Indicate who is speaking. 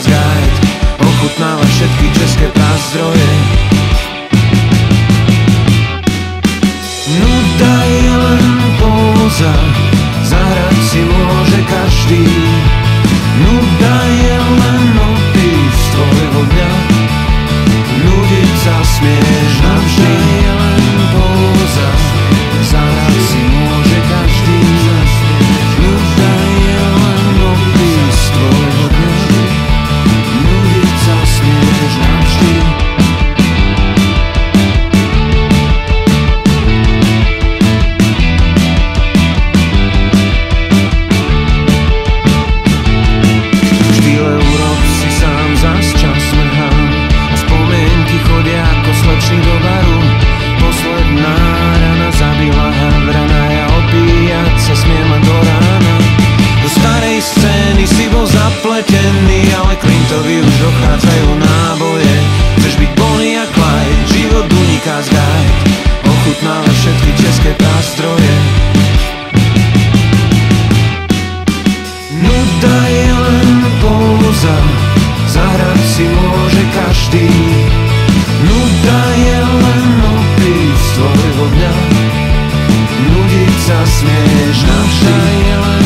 Speaker 1: z gajt, ochutnávať všetky české prazdroje. Nuda je len póza, zahrať si môže každý. Nuda je len opis tvojho dňa, nudiť sa smieš navždy. Je len póza, zahrať si môže každý. Nuda je len opis tvojho dňa, nudiť sa smieš navždy. Slečný do baru, posledná rana zabila havrana, ja opíjať sa smiem len do rána. Do starej scény si bol zapletený, ale Clintovi už dochádzajú náboje. Chceš byť Bonnie a Clyde, život uniká z gajt, ochutnávaš všetky české prazdroje. Nuda je len póza, zahrať si môže každý. Nuda je len opis tvojho dňa, nudiť sa smieš navždy. Nuda je len